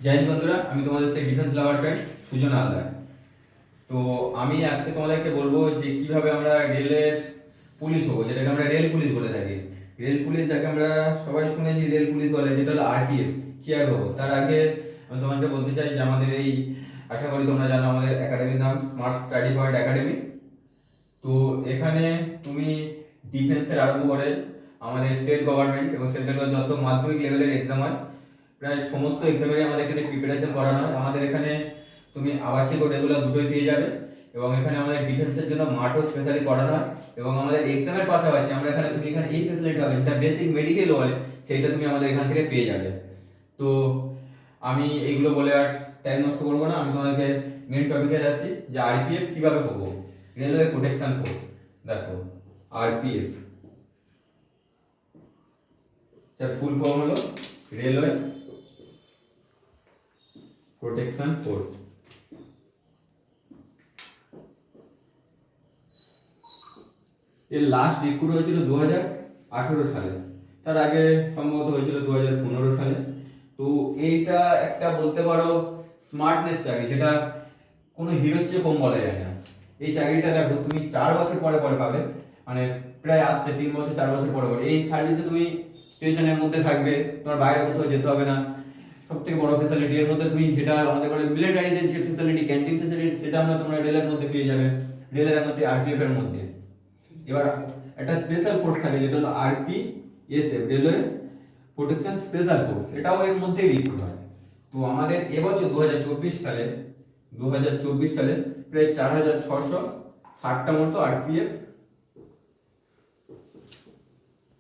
জয় হিন্দ বন্ধুরা, আমি তোমাদের সেই ডিফেন্স লাভার ফ্রেন্ড সুজন হালদার। তো আমি আজকে তোমাদেরকে বলবো যে কিভাবে আমরা রেলের পুলিশ হবো, যেটাকে আমরা রেল পুলিশ বলে থাকি। রেল পুলিশ যাকে আমরা সবাই শুনেছি রেল পুলিশ বলে, যেটা হলো আরপিএফ। কি আর হবো তার আগে আমি তোমাদেরকে বলতে চাই যে আমাদের এই, আশা করি তোমরা জানো, আমাদের একাডেমির নাম স্মার্ট স্টাডি পয়েন্ট একাডেমি। তো এখানে তুমি ডিফেন্সের আরম্ভ করে আমাদের স্টেট গভর্নমেন্ট এবং সেন্ট্রাল যত মাধ্যমিক লেভেলের এক্সাম হয়, প্রায় সমস্ত এক্সামেরই আমাদের এখানে প্রিপারেশন করানো হয়। আমাদের এখানে তুমি আবাসিক ও রেগুলার দুটোই পেয়ে যাবে, এবং এখানে আমাদের ডিফেন্সের জন্য মাঠও স্পেশালি করানো হয়। এবং আমাদের এক্সামের পাশাপাশি আমরা এখানে তুমি এখানে এই ফেসিলিটি পাবে, যেটা বেসিক মেডিকেল বলে, সেইটা তুমি আমাদের এখান থেকে পেয়ে যাবে। তো আমি এইগুলো বলে আর টাইম নষ্ট করবো না, আমি তোমাদেরকে মেন টপিকে যাচ্ছি যে আরপিএফ কিভাবে হবো। রেলওয়ে প্রোটেকশন ফোর্স, দেখো আরপিএফ যার ফুল ফর্ম হলো রেলওয়ে প্রোটেকশন ফোর্স। এর লাস্ট রিক্রুট হয়েছিল 2018 সালে, তার আগে সম্ভবত হয়েছিল 2015 সালে। তো এইটা একটা বলতে পারো স্মার্টনেস চাকরি, যেটা কোনো হিরোর চেয়ে কম বলা যায় না। এই চাকরিটা দেখো তুমি 4 বছর পরে পরে পাবে, মানে প্রায় আসছে 3 বছর 4 বছর পরে পরে। এই সার্ভিসে তুমি স্টেশনের মধ্যে থাকবে, তোমার বাইরে কোথাও যেতে হবে না। সব থেকে বড় ফেসিলিটি এর মধ্যে, তুমি যেটা আমাদের বলে মিলিটারিদের যে ফেসিলিটি, ক্যান্টিন ফেসিলিটি, সেটা আমরা তোমরা রেলের মধ্যে পেয়ে যাবে, রেলের মধ্যে আরপিএফ এর মধ্যে। এবার একটা স্পেশাল ফোর্স থাকে যেটা হলো আরপিএসএফ, রেলওয়ে প্রোটেকশন স্পেশাল ফোর্স, এটাও এর মধ্যেই রিক্রুট হয়। তো আমাদের এবছর 2024 সালে প্রায় 4660টা মতো আরপিএফ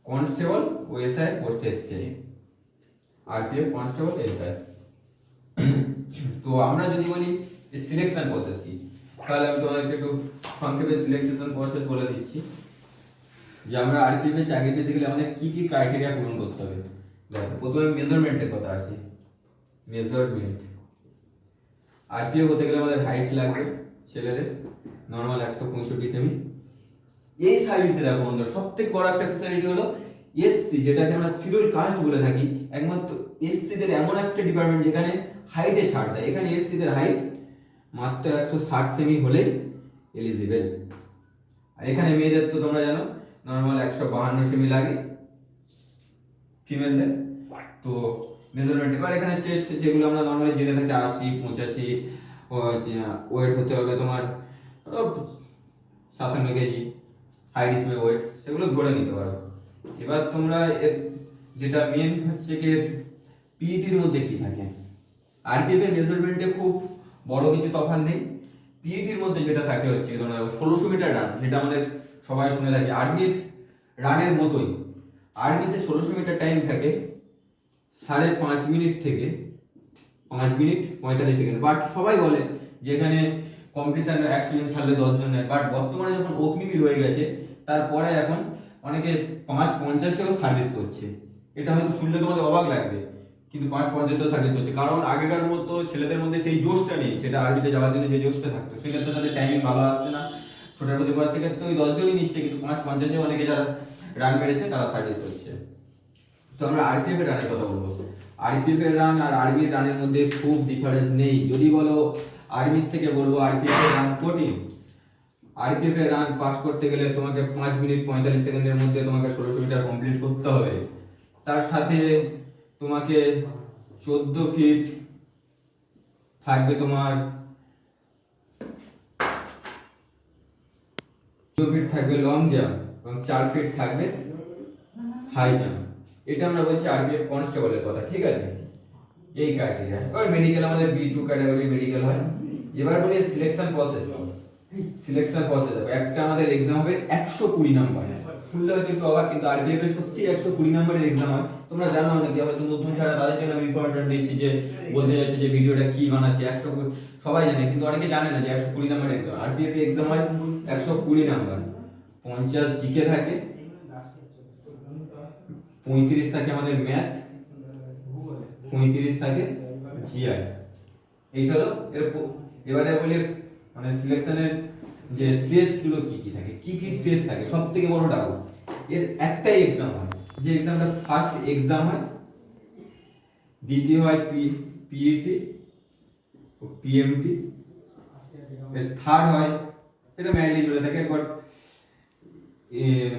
কনস্টেবল ও এসআই পোস্ট এসছে। RPF constable SI. তো আমরা যদি বলি সিলেকশন প্রসেস কি, তাহলে আমি তোমাদেরকে একটু সংক্ষেপে সিলেকশন প্রসেস বলে দিচ্ছি যে আমরা আরপিএফ এর চাকরি পেতে গেলে আমাদের কি কি ক্রাইটেরিয়া পূরণ করতে হবে। দেখো প্রথমে মেজারমেন্টের কথা আসি। মেজারমেন্ট, আরপিএফ হতে গেলে আমাদের হাইট লাগবে ছেলেদের নর্মাল 165 সেমি। এই সার্ভিসে দেখো বন্ধুরা সবথেকে বড় একটা ফ্যাসিলিটি হলো এসসি, যেটাকে আমরা শিডিউল কাস্ট বলে থাকি। একমাত্র এসসি দের এমন একটা ডিপার্টমেন্ট যেখানে হাইটে ছাড় দেয়। এখানে এসসি দের হাইট মাত্র 160 সেমি হলেই এলিজিবল। আর এখানে মেয়েদের তো তোমরা জানো নর্মাল 152 সেমি লাগে ফিমেলদের। তো মেজারমেন্ট, এবার এখানে চেস্ট যেগুলো আমরা নর্মালি জেনে থাকি 80 85, ওয়েট হতে হবে তোমার 57 কেজি, হাইট হিসেবে ওয়েট, সেগুলো ধরে নিতে পারো। এবার তোমরা যেটা মেন হচ্ছে কি পিইটির মধ্যে কি থাকে। আরপিএফ এর মেজারমেন্টে খুব বড় কিছু তফাৎ নেই। পিইটির মধ্যে যেটা থাকে হচ্ছে তোমরা 1600 মিটার রান, যেটা আমাদের সবাই শুনে থাকি আর্মির রানের মতোই। আর্মিতে 1600 মিটার টাইম থাকে 5.5 মিনিট থেকে 5 মিনিট 45 সেকেন্ড। বাট সবাই বলে যে এখানে কম্পিটিশন 100 জন ছাড়লে 10 জন নেয়। বাট বর্তমানে যখন অগ্নিবীর হয়ে গেছে, তারপরে এখন অনেকে 5:50-এও সার্ভিস করছে। এটা হয়তো শুনলে তোমাদের অবাক লাগবে, কিন্তু 5:50-এও সার্ভিস করছে। কারণ আগেকার মতো ছেলেদের মধ্যে সেই জোশটা নেই, সেটা আর্মিতে যাওয়ার জন্য যে জোশটা থাকতো, সেক্ষেত্রে তাদের টাইমিং ভালো আসছে না, ছোটার প্রতি বয়স, সেক্ষেত্রে ওই 10 জনই নিচ্ছে, কিন্তু 5:50-এ অনেকে যারা রান মেরেছে তারা সার্ভিস করছে। তো আমরা আরপিএফ এর রানের কথা বলবো। আরপিএফ এর রান আর আর্মির রানের মধ্যে খুব ডিফারেন্স নেই। যদি বলো আর্মির থেকে বলবো আরপিএফ এর রান কঠিন। আরপিএফ এর রান পাস করতে গেলে তোমাকে 5 মিনিট 45 সেকেন্ডের মধ্যে তোমাকে 1600 মিটার কমপ্লিট করতে হবে। তার সাথে তোমাকে 14 ফিট থাকবে তোমার, 14 ফিট থাকবে লং জাম্প, এবং 4 ফিট থাকবে হাই জাম্প। এটা আমরা বলছি আরপিএফ কনস্টেবলের কথা, ঠিক আছে। এই ক্রাইটেরিয়া। এবার মেডিকেল আমাদের বি2 ক্যাটাগরি মেডিকেল হয়। এবার বলি সিলেকশন প্রসেস। সিলেকশন প্রসেস একটা আমাদের এক্সাম হবে 120 নাম্বার। শুনলে হয়তো একটু অবাক, কিন্তু আরপিএফ এর সত্যি 120 নাম্বারের এক্সাম হয়। তোমরা জানো নাকি, হয়তো নতুন যারা তাদের জন্য আমি ইনফরমেশন দিচ্ছি, যে বলতে যাচ্ছে যে ভিডিওটা কি বানাচ্ছে। 120 সবাই জানে, কিন্তু অনেকে জানে না যে 120 নাম্বারের এক্সাম। আরপিএফ এর এক্সাম হয় 120 নাম্বার। 50 জিকে থাকে, 35 থাকে আমাদের ম্যাথ, 35 থাকে জিআই। এইটা হলো এর। এবারে বলি মানে সিলেকশনের যে স্টেজ গুলো কি কি থাকে, কি কি স্টেজ থাকে। সবথেকে বড় ডাউট, এর একটাই এক্সাম হয়, যে এক্সামটা ফার্স্ট এক্সাম হয়, দ্বিতীয় হয় পিইটি ও পিএমটি, এর থার্ড হয় সেটা ম্যানলি জুড়ে থাকে, বাট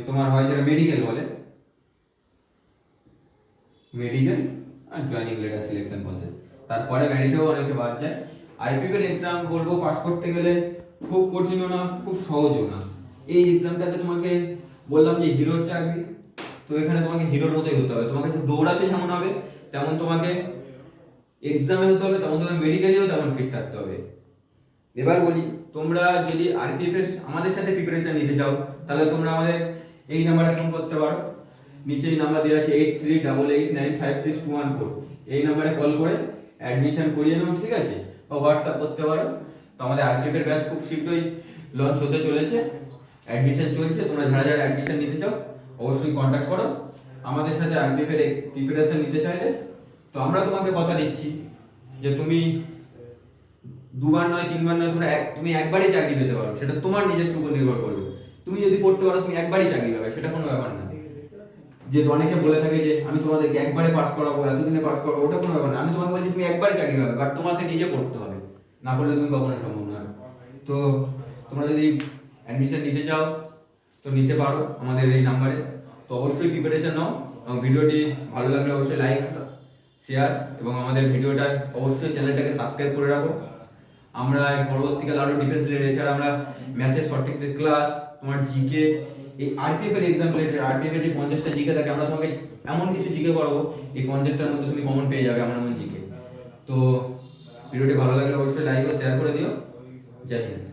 তোমার হয় যেটা মেডিকেল বলে, মেডিকেল আর জয়েনিং লেটার সিলেকশন প্রসেস। তারপরে মেরিটেও অনেকে বাদ যায়। আরপিএফ এর এক্সাম বলবো পাস করতে গেলে খুব কঠিনও না খুব সহজও না। এই এক্সামটাতে তোমাকে বললাম যে হিরোর চাকরি, তো এখানে তোমাকে হিরোর মতোই হতে হবে। তোমাকে দৌড়াতে যেমন হবে তেমন তোমাকে এক্সামে হতে হবে, তেমন তোমাকে মেডিকেলেও তেমন ফিট থাকতে হবে। এবার বলি, তোমরা যদি আরপিএফ এর আমাদের সাথে প্রিপারেশন নিতে চাও তাহলে তোমরা আমাদের এই নাম্বারে ফোন করতে পারো, নিচে এই নাম্বার দেওয়া আছে 8388956214, এই নাম্বারে কল করে অ্যাডমিশন করিয়ে নাও, ঠিক আছে? বা হোয়াটসঅ্যাপ করতে পারো। তো আমাদের আরপিএফ এর ব্যাচ খুব শীঘ্রই লঞ্চ হতে চলেছে, অ্যাডমিশন চলছে। তোমরা যারা যারা অ্যাডমিশন নিতে চাও অবশ্যই কন্ট্যাক্ট করো আমাদের সাথে। আরপিএফ এর প্রিপারেশন নিতে চাইলে তো আমরা তোমাকে কথা দিচ্ছি যে তুমি দুবার নয় তিনবার নয়, তুমি একবারই চাকরি পেতে পারো, সেটা তোমার নিজস্ব উপর নির্ভর করবে। তুমি যদি পড়তে পারো তুমি একবারই চাকরি পাবে, সেটা কোনো ব্যাপার না। যে অনেকে বলে থাকে যে আমি তোমাদেরকে একবারে পাস করাবো, এতদিনে পাস করাবো, ওটা কোনো ব্যাপার না। আমি তোমাকে বলছি তুমি একবারই চাকরি পাবে, বাট তোমাকে নিজে পড়তে হবে, না পড়লে তুমি কখনো সম্ভব না। তো তোমরা যদি অ্যাডমিশন নিতে চাও তো নিতে পারো আমাদের এই নাম্বারে। তো অবশ্যই প্রিপারেশন নাও, এবং ভিডিওটি ভালো লাগলে অবশ্যই লাইক শেয়ার এবং আমাদের ভিডিওটা অবশ্যই চ্যানেলটাকে সাবস্ক্রাইব করে রাখো। আমরা পরবর্তীকালে আরো ডিফেন্স রিলেটেড, এছাড়া আমরা ম্যাথের শর্ট ট্রিক্সের ক্লাস, তোমার জিকে, এই আরপিএফ এর এক্সাম রিলেটেড, আরপিএফ এর যে 50টা জিকে থাকে আমরা তোমাকে এমন কিছু জিকে করাবো এই 50টার মধ্যে তুমি কমন পেয়ে যাবে এমন এমন জিকে। তো ভিডিওটি ভালো লাগলে অবশ্যই লাইক ও শেয়ার করে দিও। জয় হিন্দ।